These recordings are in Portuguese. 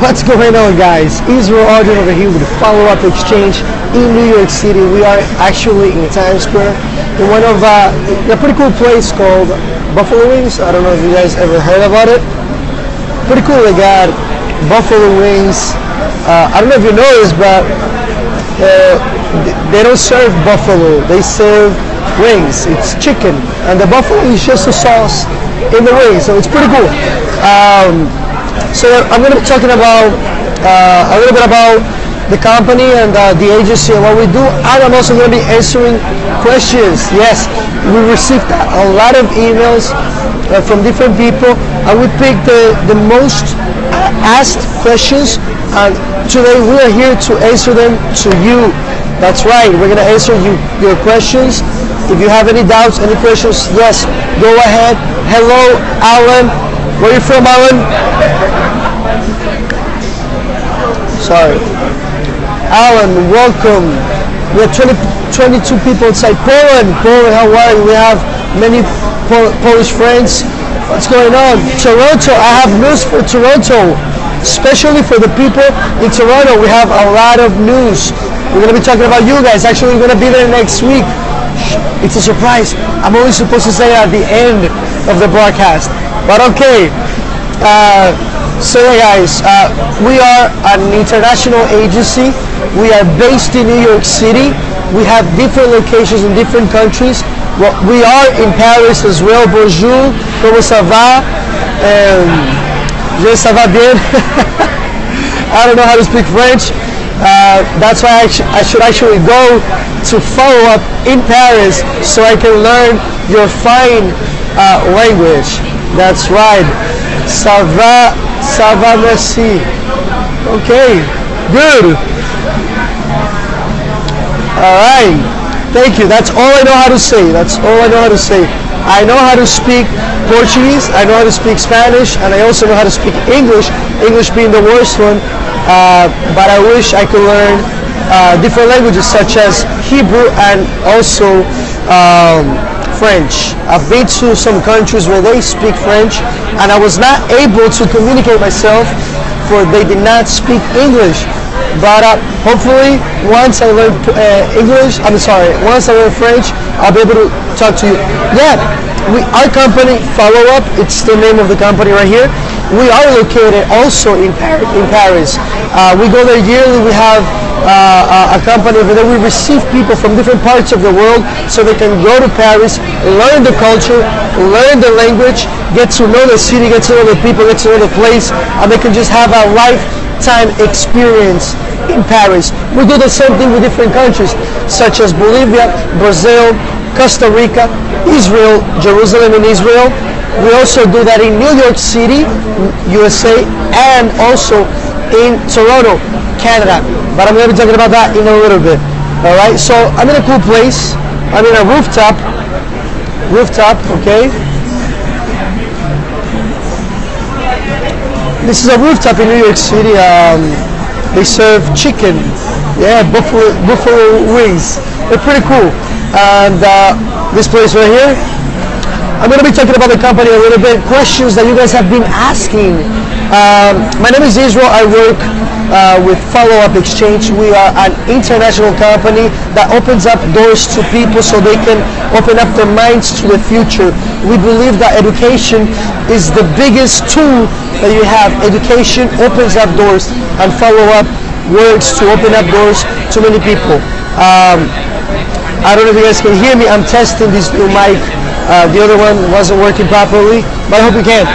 What's going on, guys? Israel Aldrin over here with the follow-up exchange in New York City. We are actually in Times Square in one of a pretty cool place called Buffalo Wings. I don't know if you guys ever heard about it. Pretty cool. They got buffalo wings. I don't know if you know this, but they don't serve buffalo. They serve wings. It's chicken, and the buffalo is just a sauce in the wings. So it's pretty cool. So I'm going to be talking about a little bit about the company and the agency and what we do. And I'm also going to be answering questions. Yes, we received a lot of emails from different people, and we picked the most asked questions. And today we are here to answer them to you. That's right. We're going to answer your questions. If you have any doubts, any questions, yes, go ahead. Hello, Alan. Where are you from, Alan? Sorry. Alan, welcome. We have 22 people inside Poland. Poland, how are you? We have many Polish friends. What's going on? Toronto, I have news for Toronto. Especially for the people in Toronto, we have a lot of news. We're going to be talking about you guys. Actually, we're going to be there next week. It's a surprise. I'm only supposed to say it at the end of the broadcast. But okay. So yeah, guys, we are an international agency. We are based in New York City. We have different locations in different countries. Well, we are in Paris as well. Bonjour, comment ça va? Je ça va bien. I don't know how to speak French. That's why I should actually go to follow up in Paris so I can learn your fine language. That's right. Ça va, merci. Okay, good. All right, thank you. That's all I know how to say. That's all I know how to say. I know how to speak Portuguese, I know how to speak Spanish, and I also know how to speak English, English being the worst one, but I wish I could learn different languages such as Hebrew and also French. I've been to some countries where they speak French, and I was not able to communicate myself, for they did not speak English. But hopefully, once I learn once I learn French, I'll be able to talk to you. Yeah, our company, Follow Up, it's the name of the company right here. We are located also in Paris. We go there yearly. We have a company over there. We receive people from different parts of the world so they can go to Paris, learn the culture, learn the language, get to know the city, get to know the people, get to know the place, and they can just have a lifetime experience in Paris. We do the same thing with different countries such as Bolivia, Brazil, Costa Rica, Israel, Jerusalem in Israel. We also do that in New York City, USA, and also in Toronto, Canada. But I'm going to be talking about that in a little bit. All right, so I'm in a cool place. I'm in a rooftop, okay? This is a rooftop in New York City. They serve chicken, yeah, buffalo wings. They're pretty cool. And this place right here, I'm going to be talking about the company a little bit, questions that you guys have been asking. My name is Israel. I work with Follow Up Exchange. We are an international company that opens up doors to people so they can open up their minds to the future. We believe that education is the biggest tool that you have. Education opens up doors, and Follow Up works to open up doors to many people. I don't know if you guys can hear me. I'm testing this new mic. The other one wasn't working properly, but I hope you can.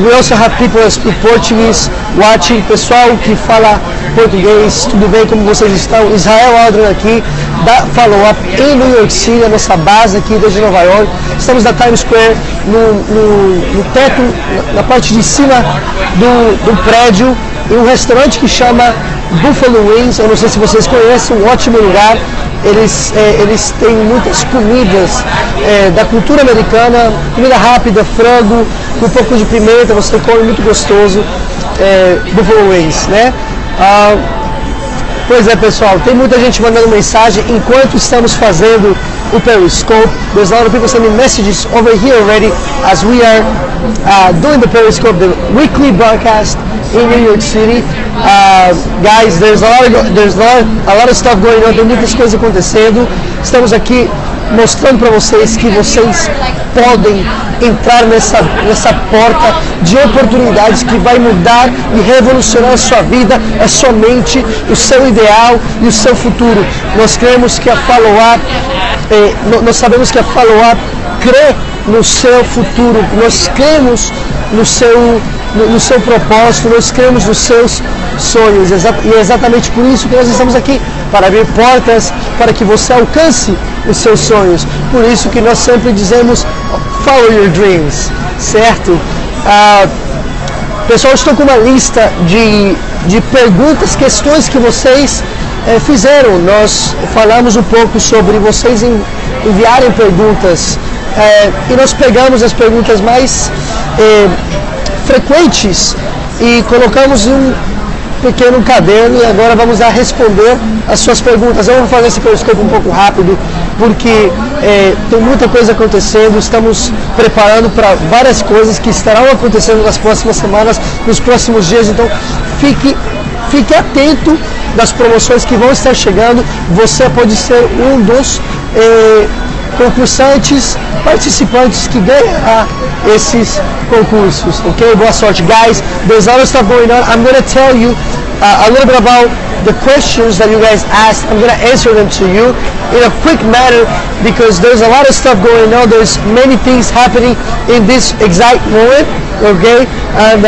We also have people that speak Portuguese watching. Pessoal que fala português, tudo bem? Como vocês estão? Israel Aldrin aqui, da Follow Up em New York City, a nossa base aqui desde Nova York. Estamos na Times Square, no teto, na parte de cima do prédio, em um restaurante que chama Buffalo Wings. Eu não sei se vocês conhecem, um ótimo lugar. Eles têm muitas comidas da cultura americana, comida rápida, frango, com um pouco de pimenta, você come muito gostoso, Buffalo Wings, né? Pois é, pessoal, tem muita gente mandando mensagem enquanto estamos fazendo o Periscope. There's a lot of people sending messages over here already as we are doing the Periscope, the weekly broadcast in New York City. Guys, there's a lot of stuff going on. Tem muitas coisas acontecendo. Estamos aqui mostrando para vocês que vocês podem entrar nessa porta de oportunidades que vai mudar e revolucionar a sua vida, a sua mente, o seu ideal e o seu futuro. Nós cremos que a Follow-up, nós sabemos que a Follow-up crê no seu futuro, nós cremos no seu propósito, nós cremos nos seus sonhos, e é exatamente por isso que nós estamos aqui, para abrir portas para que você alcance os seus sonhos. Por isso que nós sempre dizemos follow your dreams, certo? Pessoal, estou com uma lista de perguntas, questões que vocês fizeram. Nós falamos um pouco sobre vocês enviarem perguntas, e nós pegamos as perguntas mais frequentes e colocamos em um pequeno caderno, e agora vamos a responder as suas perguntas. Eu vou fazer esse periscope um pouco rápido, porque tem muita coisa acontecendo. Estamos preparando para várias coisas que estarão acontecendo nas próximas semanas, nos próximos dias. Então fique atento das promoções que vão estar chegando. Você pode ser um dos concursantes, participantes que ganhará esses concursos, ok? Boa sorte, guys. There's a lot of stuff going on. I'm going to tell you a little bit about the questions that you guys asked. I'm going to answer them to you in a quick manner, because there's a lot of stuff going on. There's many things happening in this exact moment, okay? And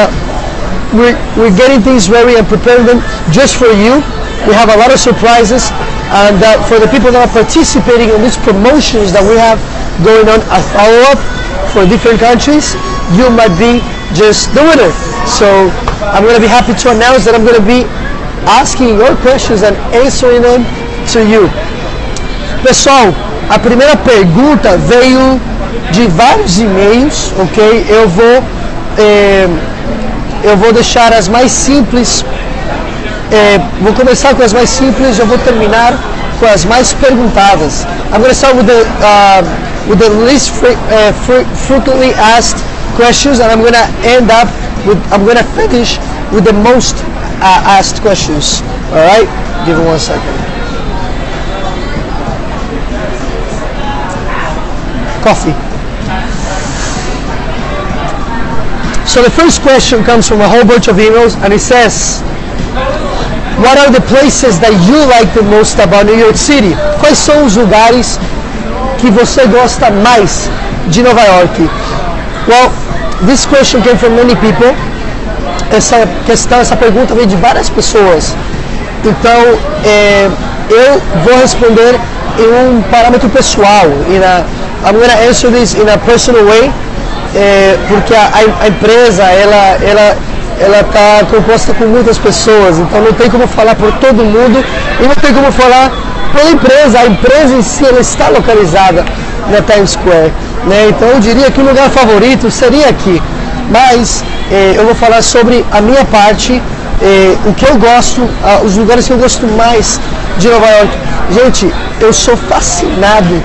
we're getting things ready and preparing them just for you. We have a lot of surprises, and for the people that are participating in these promotions that we have going on, a follow-up for different countries, you might be just the winner. So I'm going to be happy to announce that I'm going to be asking your questions and answering them to you. Pessoal, a primeira pergunta veio de vários e-mails, ok? Eu vou deixar as mais simples. Vou começar com as mais simples, eu vou terminar com as mais perguntadas. I'm going to start with the least frequently asked questions, and I'm going to finish with the most asked questions. All right? Give me 1 second. Coffee. So the first question comes from a whole bunch of emails, and it says, what are the places that you like the most about New York City? Quais são os lugares que você gosta mais de Nova York? Well, this question came from many people. Essa pergunta veio de várias pessoas. Então, eu vou responder em parâmetro pessoal. I'm going to answer this in a personal way, porque a empresa, ela está composta com muitas pessoas, então não tem como falar por todo mundo e não tem como falar pela empresa. A empresa em si, ela está localizada na Times Square, né? Então eu diria que o lugar favorito seria aqui, mas eu vou falar sobre a minha parte, o que eu gosto, os lugares que eu gosto mais de Nova York. Gente, eu sou fascinado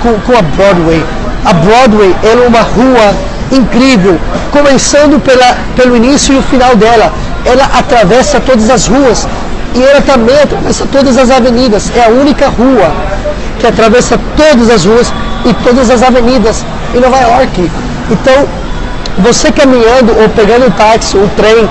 com a Broadway. A Broadway é uma rua incrível, começando pelo início e o final dela. Ela atravessa todas as ruas e ela também atravessa todas as avenidas. É a única rua que atravessa todas as ruas e todas as avenidas em Nova York. Então, você caminhando ou pegando um táxi ou um trem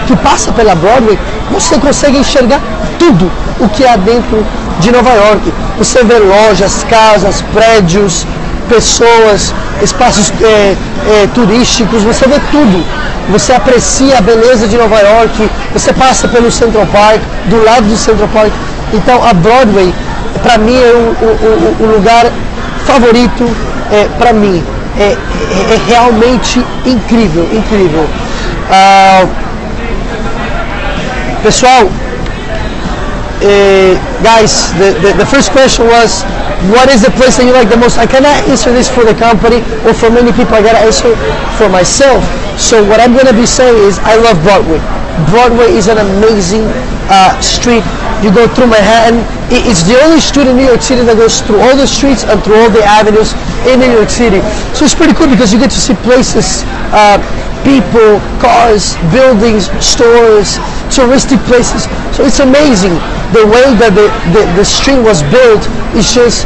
que passa pela Broadway, você consegue enxergar tudo o que há dentro de Nova York. Você vê lojas, casas, prédios, pessoas, espaços turísticos, você vê tudo. Você aprecia a beleza de Nova York, você passa pelo Central Park, do lado do Central Park. Então a Broadway, para mim, é o lugar favorito, para mim. É realmente incrível. Pessoal, guys, the first question was, what is the place that you like the most? I cannot answer this for the company or for many people. I gotta answer for myself. So what I'm gonna be saying is, I love Broadway. Broadway is an amazing street you go through Manhattan. It's the only street in New York City that goes through all the streets and through all the avenues in New York City. So it's pretty cool because you get to see places, people, cars, buildings, stores, touristic places. So it's amazing the way that the street was built. Is just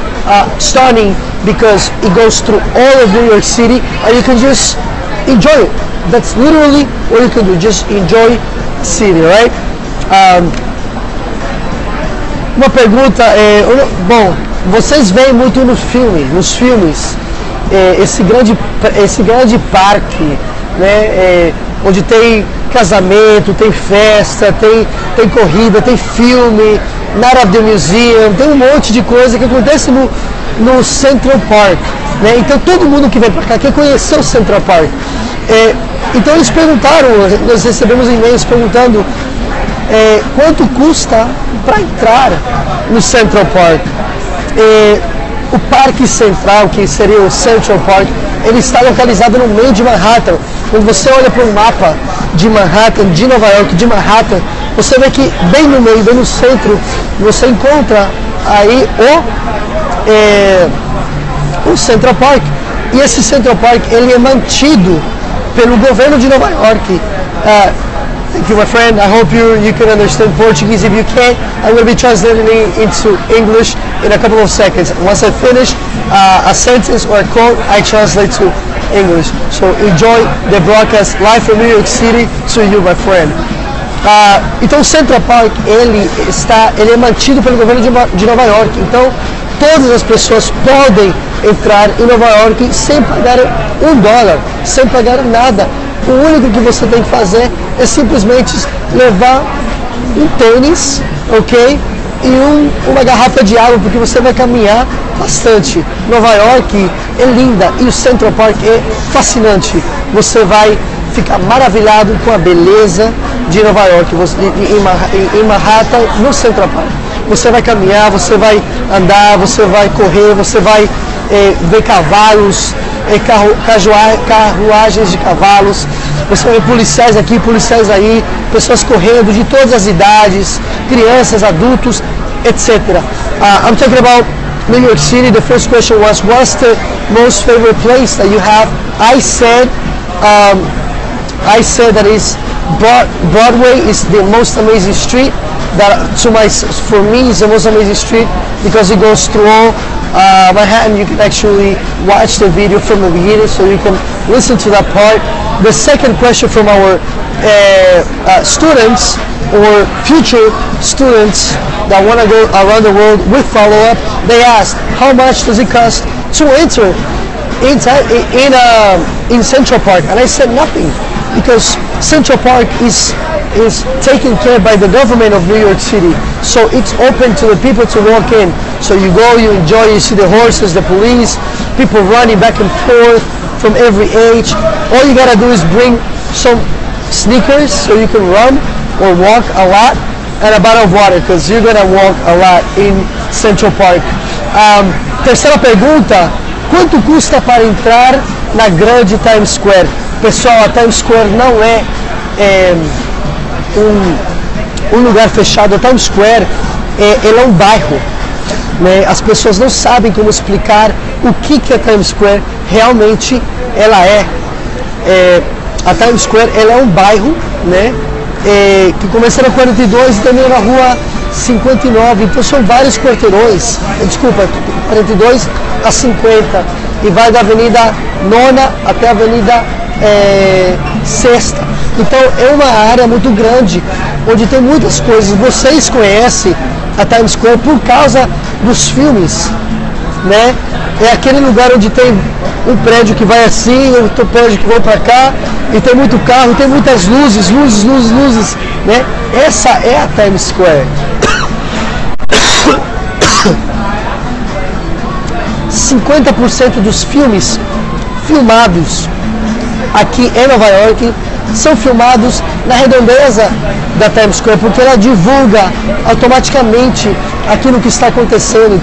stunning because it goes through all of New York City and you can just enjoy it. That's literally what you can do, just enjoy city, right? Uma pergunta, bom, vocês veem muito nos filmes, esse grande parque, né, onde tem casamento, tem festa, tem corrida, tem filme, Night of the Museum, tem um monte de coisa que acontece no Central Park, né? Então todo mundo que vem para cá quer conhecer o Central Park. Então eles perguntaram, nós recebemos e-mails perguntando quanto custa para entrar no Central Park. O Parque Central, que seria o Central Park, ele está localizado no meio de Manhattan. Quando você olha para o mapa de Manhattan, de Nova York, de Manhattan, você vê que bem no meio, bem no centro, você encontra aí o Central Park. E esse Central Park, ele é mantido pelo governo de Nova York. Thank you, my friend. I hope you can understand Portuguese. If you can't, I'm going to be translating it into English in a couple of seconds. Once I finish a sentence or a quote, I translate to English. So enjoy the broadcast live from New York City to you, my friend. Então o Central Park, ele é mantido pelo governo de Nova York. Então todas as pessoas podem entrar em Nova York sem pagar $1, sem pagar nada. O único que você tem que fazer é simplesmente levar um tênis, ok? E uma garrafa de água, porque você vai caminhar bastante. Nova York é linda e o Central Park é fascinante. Você vai ficar maravilhado com a beleza de Nova York, em Manhattan, no Central Park. Você vai caminhar, você vai andar, você vai correr, você vai ver cavalos, carruagens de cavalos, você vai ver policiais aqui, policiais aí, pessoas correndo de todas as idades, crianças, adultos, etc. I'm talking about New York City. The first question was, what's the most favorite place that you have? I said that is Broadway is the most amazing street. For me, is the most amazing street because it goes through all Manhattan. You can actually watch the video from the beginning, so you can listen to that part. The second question from our students or future students that want to go around the world with follow-up, they asked, how much does it cost to enter in Central Park? And I said nothing, because Central Park is taken care by the government of New York City, so it's open to the people to walk in. So you go, you enjoy, you see the horses, the police, people running back and forth from every age. All you gotta do is bring some sneakers so you can run or walk a lot, and a bottle of water, because you're gonna walk a lot in Central Park. Terceira pergunta: quanto custa para entrar na grande Times Square? Pessoal, a Times Square não é um lugar fechado. A Times Square ele é um bairro, né? As pessoas não sabem como explicar o que a Times Square realmente ela é. A Times Square ela é um bairro, né? Que começa na 42 e termina na rua 59, então são vários quarteirões, 42 a 50, e vai da Avenida 9ª até a Avenida 6ª. Então é uma área muito grande, onde tem muitas coisas. Vocês conhecem a Times Square por causa dos filmes, né? É aquele lugar onde tem um prédio que vai assim, outro prédio que vai para cá, e tem muito carro, tem muitas luzes, né? Essa é a Times Square. 50% dos filmes filmados aqui em Nova York são filmados na redondeza da Times Square, porque ela divulga automaticamente aquilo que está acontecendo.